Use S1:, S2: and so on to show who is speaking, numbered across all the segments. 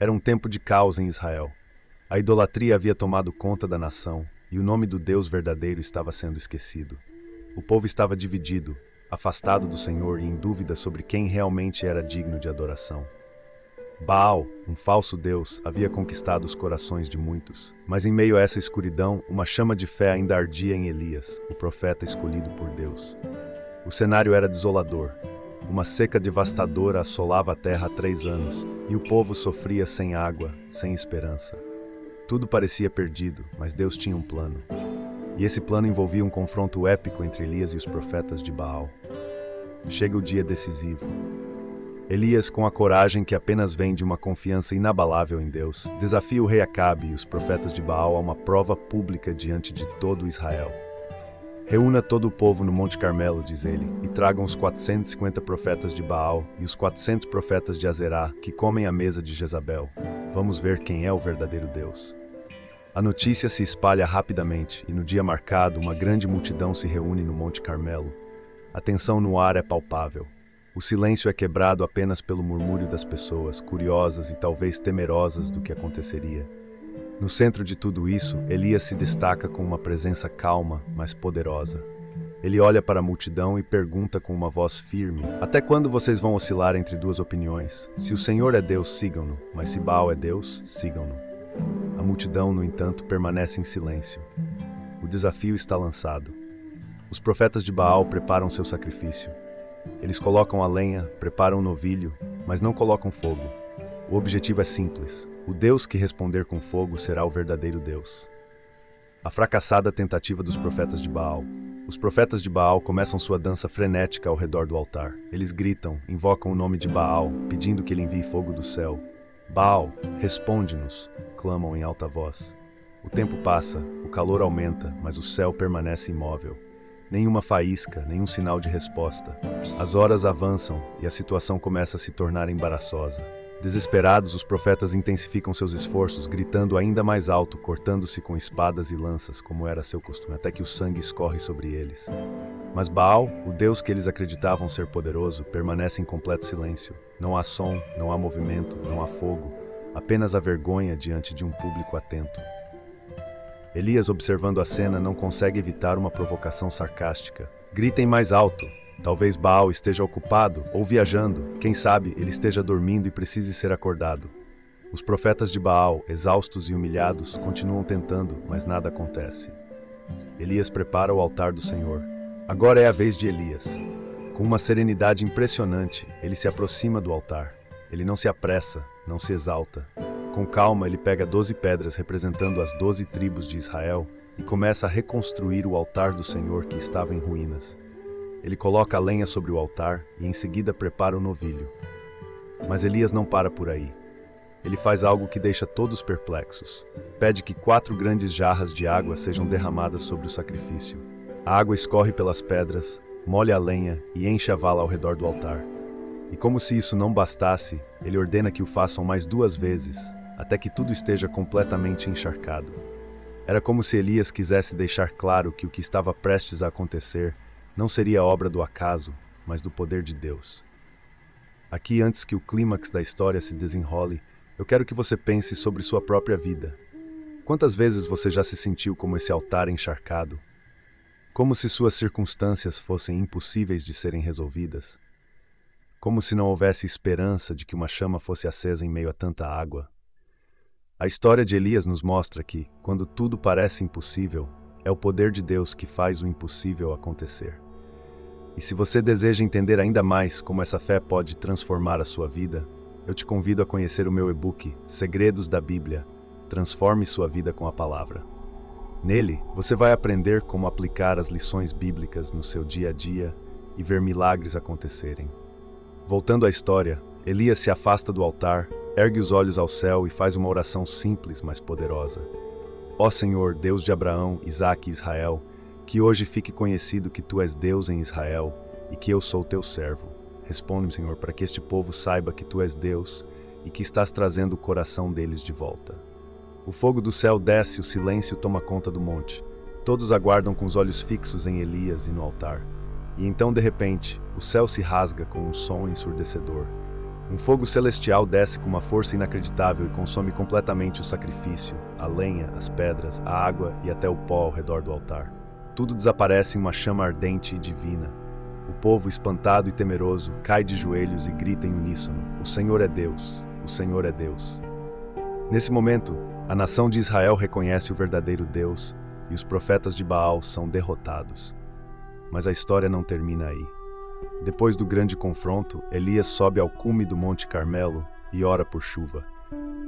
S1: Era um tempo de caos em Israel. A idolatria havia tomado conta da nação e o nome do Deus verdadeiro estava sendo esquecido. O povo estava dividido, afastado do Senhor e em dúvida sobre quem realmente era digno de adoração. Baal, um falso deus, havia conquistado os corações de muitos, mas em meio a essa escuridão, uma chama de fé ainda ardia em Elias, o profeta escolhido por Deus. O cenário era desolador. Uma seca devastadora assolava a terra há 3 anos, e o povo sofria sem água, sem esperança. Tudo parecia perdido, mas Deus tinha um plano. E esse plano envolvia um confronto épico entre Elias e os profetas de Baal. Chega o dia decisivo. Elias, com a coragem que apenas vem de uma confiança inabalável em Deus, desafia o rei Acabe e os profetas de Baal a uma prova pública diante de todo Israel. Reúna todo o povo no Monte Carmelo, diz ele, e tragam os 450 profetas de Baal e os 400 profetas de Azerá, que comem à mesa de Jezabel. Vamos ver quem é o verdadeiro Deus. A notícia se espalha rapidamente, e no dia marcado, uma grande multidão se reúne no Monte Carmelo. A tensão no ar é palpável. O silêncio é quebrado apenas pelo murmúrio das pessoas, curiosas e talvez temerosas do que aconteceria. No centro de tudo isso, Elias se destaca com uma presença calma, mas poderosa. Ele olha para a multidão e pergunta com uma voz firme: até quando vocês vão oscilar entre 2 opiniões? Se o Senhor é Deus, sigam-no, mas se Baal é Deus, sigam-no. A multidão, no entanto, permanece em silêncio. O desafio está lançado. Os profetas de Baal preparam seu sacrifício. Eles colocam a lenha, preparam o novilho, mas não colocam fogo. O objetivo é simples: o Deus que responder com fogo será o verdadeiro Deus. A fracassada tentativa dos profetas de Baal. Os profetas de Baal começam sua dança frenética ao redor do altar. Eles gritam, invocam o nome de Baal, pedindo que ele envie fogo do céu. Baal, responde-nos, clamam em alta voz. O tempo passa, o calor aumenta, mas o céu permanece imóvel. Nenhuma faísca, nenhum sinal de resposta. As horas avançam e a situação começa a se tornar embaraçosa. Desesperados, os profetas intensificam seus esforços, gritando ainda mais alto, cortando-se com espadas e lanças, como era seu costume, até que o sangue escorre sobre eles. Mas Baal, o Deus que eles acreditavam ser poderoso, permanece em completo silêncio. Não há som, não há movimento, não há fogo, apenas a vergonha diante de um público atento. Elias, observando a cena, não consegue evitar uma provocação sarcástica. Gritem mais alto! Talvez Baal esteja ocupado ou viajando, quem sabe ele esteja dormindo e precise ser acordado. Os profetas de Baal, exaustos e humilhados, continuam tentando, mas nada acontece. Elias prepara o altar do Senhor. Agora é a vez de Elias. Com uma serenidade impressionante, ele se aproxima do altar. Ele não se apressa, não se exalta. Com calma, ele pega 12 pedras representando as 12 tribos de Israel e começa a reconstruir o altar do Senhor que estava em ruínas. Ele coloca a lenha sobre o altar e em seguida prepara o novilho. Mas Elias não para por aí. Ele faz algo que deixa todos perplexos. Pede que 4 grandes jarras de água sejam derramadas sobre o sacrifício. A água escorre pelas pedras, molha a lenha e enche a vala ao redor do altar. E como se isso não bastasse, ele ordena que o façam mais 2 vezes, até que tudo esteja completamente encharcado. Era como se Elias quisesse deixar claro que o que estava prestes a acontecer não seria obra do acaso, mas do poder de Deus. Aqui, antes que o clímax da história se desenrole, eu quero que você pense sobre sua própria vida. Quantas vezes você já se sentiu como esse altar encharcado? Como se suas circunstâncias fossem impossíveis de serem resolvidas? Como se não houvesse esperança de que uma chama fosse acesa em meio a tanta água? A história de Elias nos mostra que, quando tudo parece impossível, é o poder de Deus que faz o impossível acontecer. E se você deseja entender ainda mais como essa fé pode transformar a sua vida, eu te convido a conhecer o meu e-book Segredos da Bíblia. Transforme sua vida com a palavra. Nele, você vai aprender como aplicar as lições bíblicas no seu dia a dia e ver milagres acontecerem. Voltando à história, Elias se afasta do altar, ergue os olhos ao céu e faz uma oração simples, mas poderosa. Ó Senhor, Deus de Abraão, Isaque e Israel, que hoje fique conhecido que Tu és Deus em Israel e que eu sou Teu servo. Responde-me, Senhor, para que este povo saiba que Tu és Deus e que estás trazendo o coração deles de volta. O fogo do céu desce, o silêncio toma conta do monte. Todos aguardam com os olhos fixos em Elias e no altar. E então, de repente, o céu se rasga com um som ensurdecedor. Um fogo celestial desce com uma força inacreditável e consome completamente o sacrifício, a lenha, as pedras, a água e até o pó ao redor do altar. Tudo desaparece em uma chama ardente e divina. O povo, espantado e temeroso, cai de joelhos e grita em uníssono: "O Senhor é Deus! O Senhor é Deus!" Nesse momento, a nação de Israel reconhece o verdadeiro Deus e os profetas de Baal são derrotados. Mas a história não termina aí. Depois do grande confronto, Elias sobe ao cume do Monte Carmelo e ora por chuva.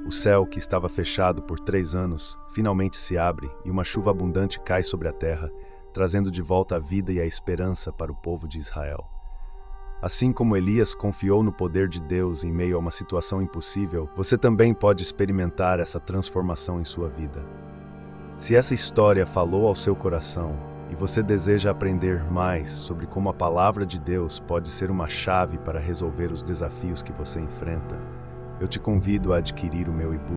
S1: O céu, que estava fechado por 3 anos, finalmente se abre e uma chuva abundante cai sobre a terra, trazendo de volta a vida e a esperança para o povo de Israel. Assim como Elias confiou no poder de Deus em meio a uma situação impossível, você também pode experimentar essa transformação em sua vida. Se essa história falou ao seu coração e você deseja aprender mais sobre como a palavra de Deus pode ser uma chave para resolver os desafios que você enfrenta, eu te convido a adquirir o meu e-book